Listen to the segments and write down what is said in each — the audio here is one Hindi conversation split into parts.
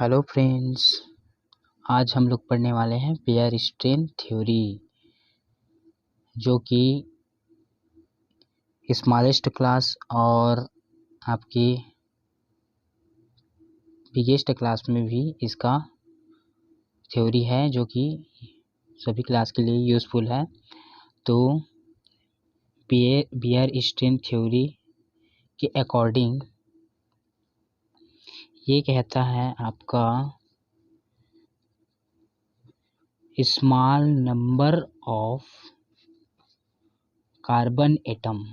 हेलो फ्रेंड्स, आज हम लोग पढ़ने वाले हैं पेयर स्ट्रेन थ्योरी, जो कि स्मॉलेस्ट क्लास और आपकी बिगेस्ट क्लास में भी इसका थ्योरी है, जो कि सभी क्लास के लिए यूज़फुल है। तो पेयर स्ट्रेन थ्योरी के अकॉर्डिंग ये कहता है आपका small number of carbon atom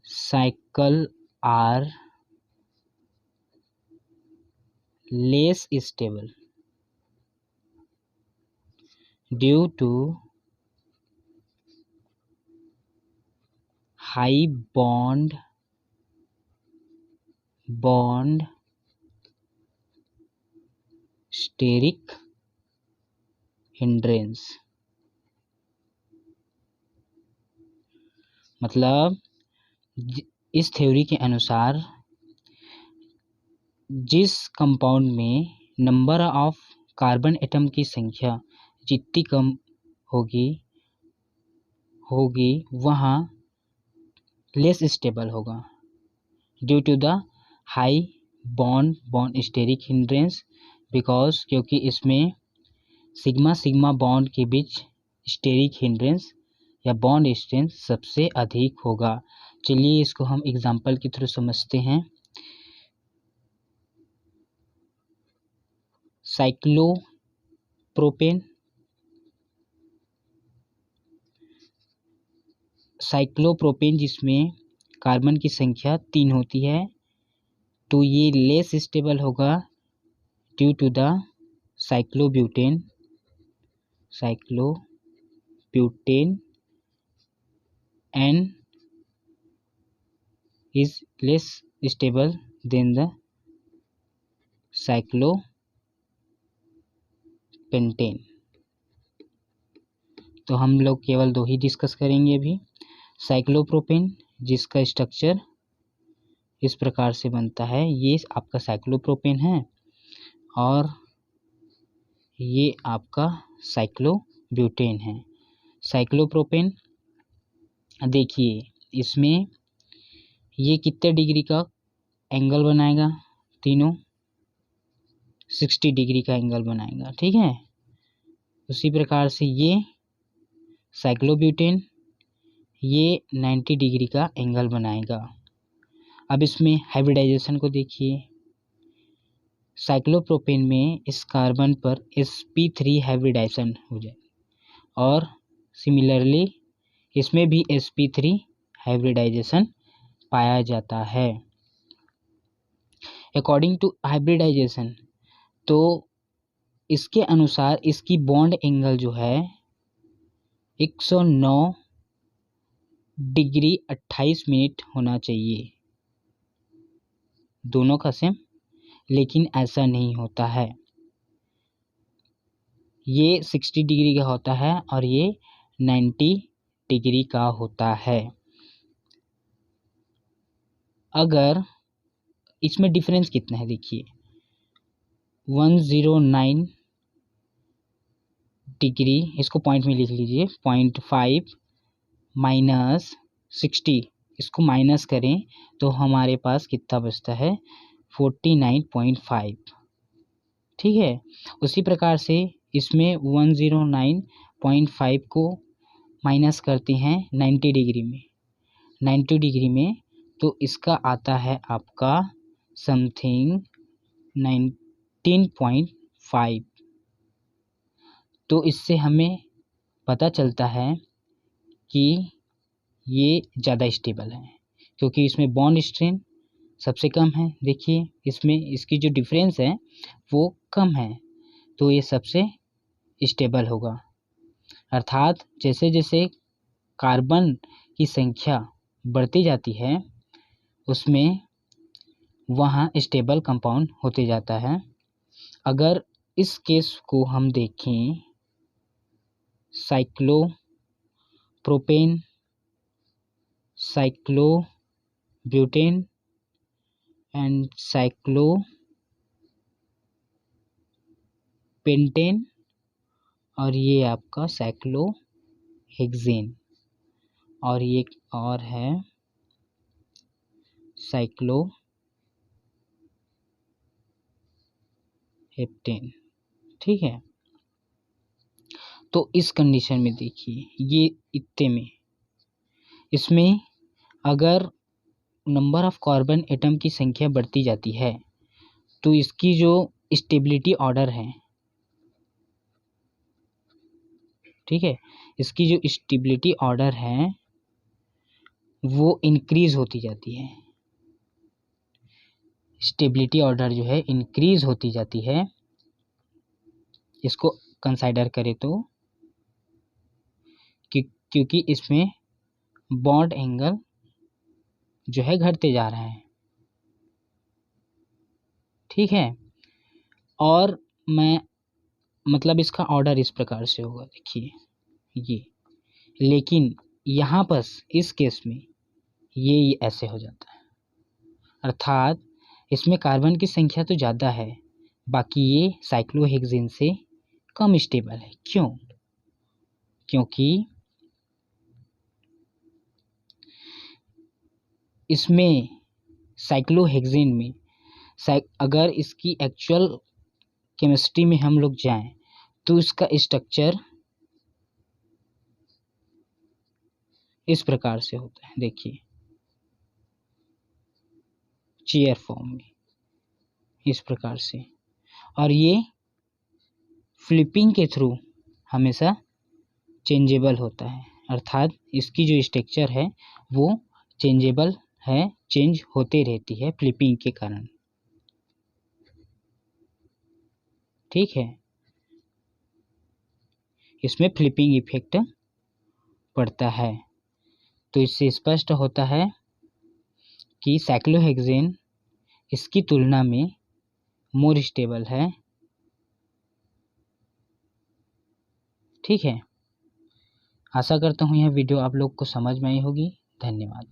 cycle are less stable due to high bond steric hindrance। मतलब इस थ्योरी के अनुसार जिस कंपाउंड में नंबर ऑफ कार्बन एटम की संख्या जितनी कम होगी वहाँ लेस स्टेबल होगा due to the high bond steric hindrance, because क्योंकि इसमें सिग्मा बॉन्ड के बीच स्टेरिक हिंड्रेंस या बॉन्ड स्ट्रेंथ सबसे अधिक होगा। चलिए इसको हम एग्जांपल के थ्रू समझते हैं। साइक्लोप्रोपेन जिसमें कार्बन की संख्या 3 होती है, तो ये लेस स्टेबल होगा due to the cyclobutane and is less stable than the cyclopentane। तो हम लोग केवल 2 ही डिस्कस करेंगे अभी। साइक्लोप्रोपेन जिसका स्ट्रक्चर इस प्रकार से बनता है, ये आपका साइक्लोप्रोपेन है और ये आपका साइक्लोब्यूटेन है। साइक्लोप्रोपेन देखिए इसमें ये कितने डिग्री का एंगल बनाएगा, तीनों 60 डिग्री का एंगल बनाएगा, ठीक है। उसी प्रकार से ये साइक्लोब्यूटेन ये 90 डिग्री का एंगल बनाएगा। अब इसमें हाइब्रिडाइजेशन को देखिए। साइक्लोप्रोपेन में इस कार्बन पर sp3 हाइब्रिडाइजेशन हो जाए और सिमिलरली इसमें भी sp3 हाइब्रिडाइजेशन पाया जाता है। अकॉर्डिंग टू हाइब्रिडाइजेशन, तो इसके अनुसार इसकी बॉन्ड एंगल जो है 109 डिग्री 28 मिनट होना चाहिए, दोनों का सेम, लेकिन ऐसा नहीं होता है। ये 60 डिग्री का होता है और ये 90 डिग्री का होता है। अगर इसमें डिफरेंस कितना है देखिए, 109 डिग्री, इसको पॉइंट में लिख लीजिए, 0.5 माइनस 60, इसको माइनस करें तो हमारे पास कितना बचता है, 49.5, ठीक है। उसी प्रकार से इसमें 109.5 को माइनस करते हैं 90 डिग्री में, तो इसका आता है आपका समथिंग 19.5। तो इससे हमें पता चलता है कि ये ज़्यादा स्टेबल है, क्योंकि इसमें बॉन्ड स्ट्रेंथ सबसे कम है। देखिए इसमें इसकी जो डिफरेंस है वो कम है, तो ये सबसे स्टेबल होगा। अर्थात जैसे जैसे कार्बन की संख्या बढ़ती जाती है उसमें वहाँ स्टेबल कंपाउंड होते जाता है। अगर इस केस को हम देखें, साइक्लोप्रोपेन, साइक्लोब्यूटेन एंड साइक्लोपेंटेन, और ये आपका साइक्लोहेक्सेन, और ये और है साइक्लोहेप्टेन। ठीक है, तो इस कंडीशन में देखिए ये इतने में, इसमें अगर नंबर ऑफ कार्बन एटम की संख्या बढ़ती जाती है तो इसकी जो स्टेबिलिटी ऑर्डर है, ठीक है, इसकी जो स्टेबिलिटी ऑर्डर है वो इंक्रीज होती जाती है। स्टेबिलिटी ऑर्डर जो है इंक्रीज होती जाती है, इसको कंसाइडर करें तो, क्योंकि इसमें बॉन्ड एंगल जो है घटते जा रहे हैं। ठीक है, और मैं मतलब इसका ऑर्डर इस प्रकार से होगा, देखिए ये, लेकिन यहाँ पर इस केस में ये ऐसे हो जाता है, अर्थात इसमें कार्बन की संख्या तो ज़्यादा है, बाकी ये साइक्लोहेक्सेन से कम स्टेबल है। क्यों? क्योंकि इसमें साइक्लोहेक्सेन में अगर इसकी एक्चुअल केमिस्ट्री में हम लोग जाएं तो इसका स्ट्रक्चर इस प्रकार से होता है, देखिए चेयर फॉर्म में इस प्रकार से, और ये फ्लिपिंग के थ्रू हमेशा चेंजेबल होता है, अर्थात इसकी जो स्ट्रक्चर है वो चेंजेबल है, चेंज होते रहती है फ्लिपिंग के कारण। ठीक है, इसमें फ्लिपिंग इफेक्ट पड़ता है, तो इससे स्पष्ट होता है कि साइक्लोहेक्सेन इसकी तुलना में मोर स्टेबल है। ठीक है, आशा करता हूँ यह वीडियो आप लोग को समझ में आई होगी। धन्यवाद।